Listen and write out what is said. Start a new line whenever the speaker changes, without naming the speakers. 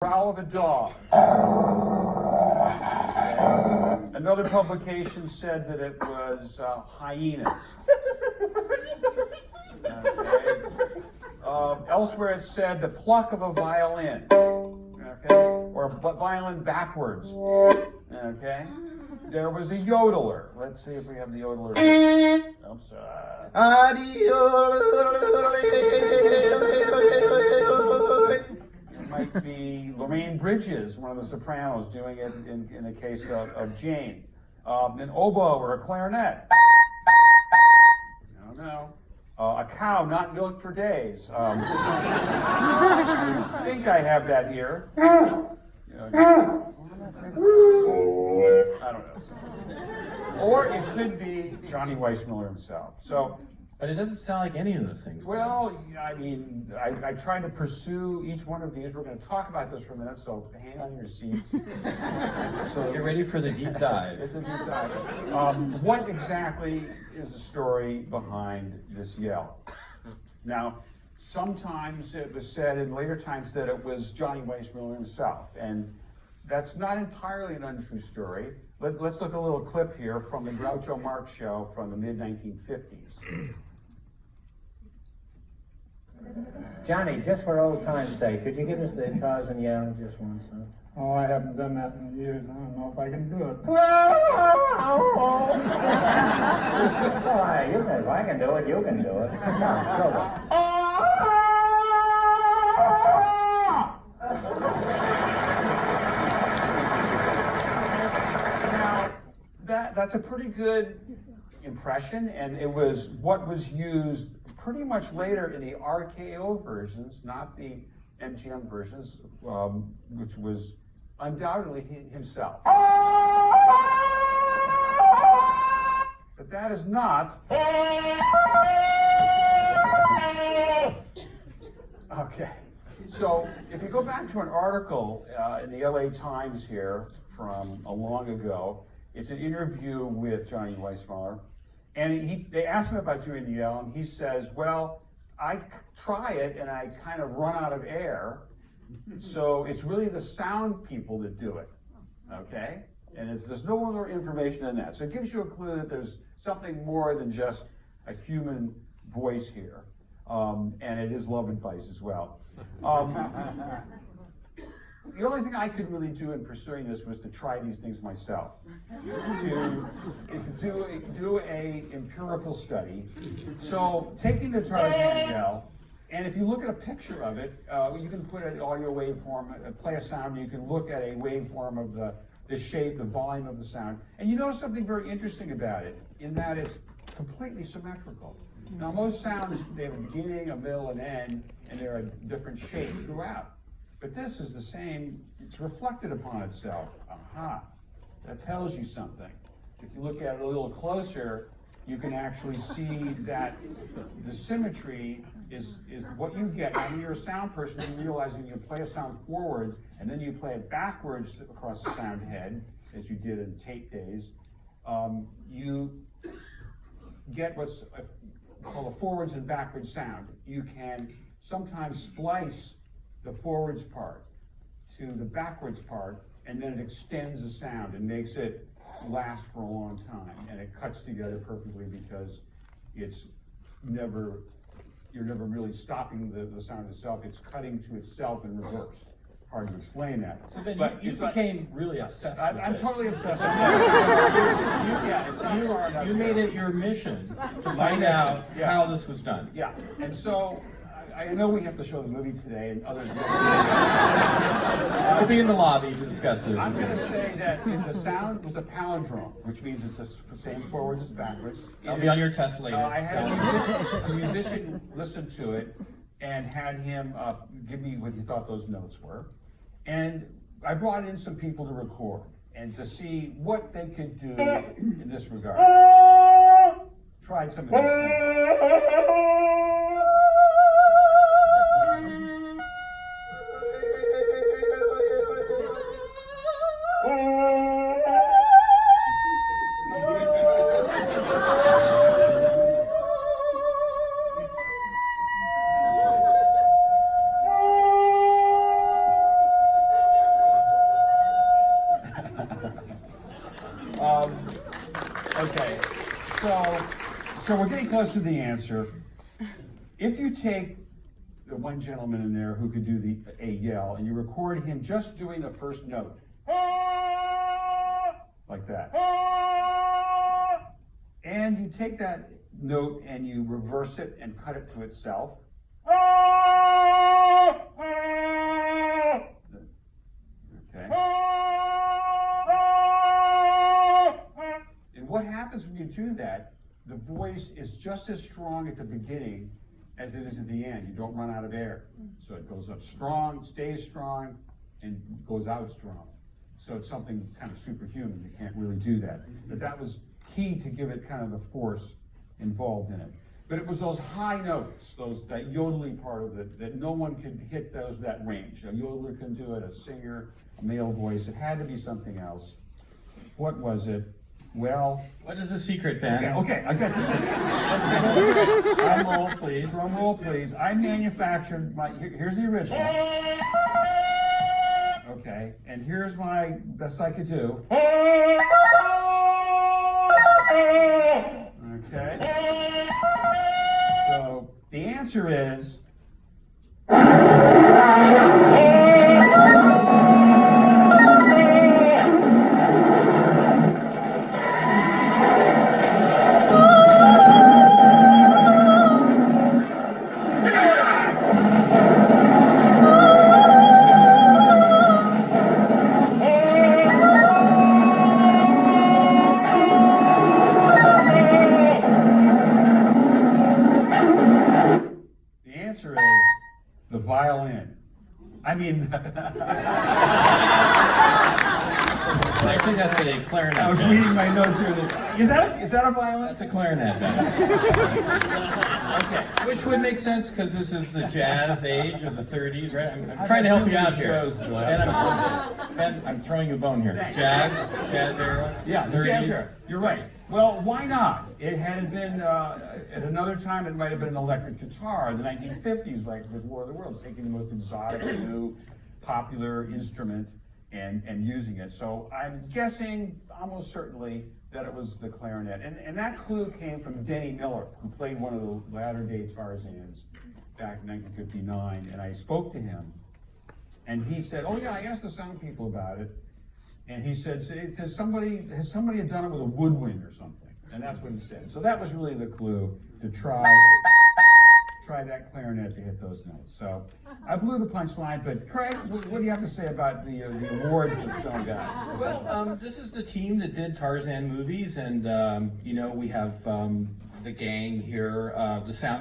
growl of a dog. Another publication said that it was hyenas. Elsewhere it said the pluck of a violin, or violin backwards. Okay. There was a yodeler. Let's see if we have the yodeler. I'm sorry. It might be Lorraine Bridges, one of the sopranos, doing it in the case of Jane. An oboe or a clarinet. I don't know. A cow not milked for days. I think I have that here. I don't know. Or it could be Johnny Weissmuller himself. So,
but it doesn't sound like any of those things.
Well, I mean, I tried to pursue each one of these. We're going to talk about this for a minute, so hang on your seats.
So get ready for the deep dive.
It's a deep dive. What exactly is the story behind this yell? Now, sometimes it was said in later times that it was Johnny Weissmuller himself, and that's not entirely an untrue story. Let's look at a little clip here from the Groucho Marx show from the mid-1950s.
Johnny, just for old time's sake, could you give us the Tarzan yell just once? Huh?
Oh, I haven't done that in years. I don't know if I can do it.
All right, you can. If I can do it, you can do it. Come on, go.
Now, that's a pretty good impression, and it was what was used pretty much later in the RKO versions, not the MGM versions, which was undoubtedly himself. But that is not. Okay. So if you go back to an article in the LA Times here from a long ago, it's an interview with Johnny Weissmuller, and they asked him about doing the yell, and he says, well, I try it and I kind of run out of air, so it's really the sound people that do it, okay? And there's no more information than that. So it gives you a clue that there's something more than just a human voice here, and it is love advice as well. The only thing I could really do in pursuing this was to try these things myself, to do a empirical study. So taking the Tarzan yell, and if you look at a picture of it, you can put an audio waveform, play a sound, you can look at a waveform of the shape, the volume of the sound, and you notice something very interesting about it, in that it's completely symmetrical. Now most sounds, they have a beginning, a middle, and end, and they're a different shape throughout. But this is the same, it's reflected upon itself. Aha, that tells you something. If you look at it a little closer, you can actually see that the symmetry is what you get. Now, when you're a sound person, you realize when you play a sound forwards, and then you play it backwards across the sound head, as you did in tape days, you get what's called a forwards and backwards sound. You can sometimes splice the forwards part to the backwards part, and then it extends the sound and makes it last for a long time, and it cuts together perfectly because you're never really stopping the sound itself. It's cutting to itself in reverse. Hard to explain that.
So Ben, you became really obsessed with
I'm
this.
totally obsessed with
You made it your mission to find out how this was done.
Yeah, and so I know we have to show the movie today, and others.
We'll be in the lobby to discuss this.
I'm going to say that the sound was a palindrome, which means it's the same forwards as backwards.
I'll be on your test later.
I had a musician listen to it and had him give me what he thought those notes were. And I brought in some people to record and to see what they could do in this regard. Tried some of these things. Okay, so we're getting close to the answer. If you take the one gentleman in there who could do a yell, and you record him just doing the first note, like that, and you take that note and you reverse it and cut it to itself, okay. And what happens when you do that, the voice is just as strong at the beginning as it is at the end. You don't run out of air. So it goes up strong, stays strong, and goes out strong. So it's something kind of superhuman. You can't really do that. But that was key to give it kind of the force involved in it. But it was those high notes, that yodeling part of it, that no one could hit that range. A yodeler couldn't do it, a singer, a male voice. It had to be something else. What was it? Well,
What is the secret, Ben?
okay, I got this.
Drum roll, please.
Drum roll, please. I manufactured here's the original. Okay, and here's my best I could do. Okay. So the answer is. The violin. I mean,
I think that's a clarinet.
I was
Ben.
reading my notes here. Is that a violin?
That's a clarinet, Ben. Okay, which would make sense because this is the jazz age of the 30s, right? I'm trying to help you out here. Ben, I'm throwing you a bone here. Jazz era?
Yeah, the jazz era. You're right. Well, why not? It had been, at another time, it might have been an electric guitar in the 1950s, like with War of the Worlds, taking the most exotic, new, popular instrument and using it. So I'm guessing, almost certainly, that it was the clarinet. And that clue came from Denny Miller, who played one of the latter-day Tarzans back in 1959. And I spoke to him, and he said, oh yeah, I asked the sound people about it. And he said, has somebody done it with a woodwind or something? And that's what he said. So that was really the clue to try that clarinet to hit those notes. So I blew the punchline, but Craig, what do you have to say about the awards that Stone got?
Well, this is the team that did Tarzan movies, and we have the gang here, the sound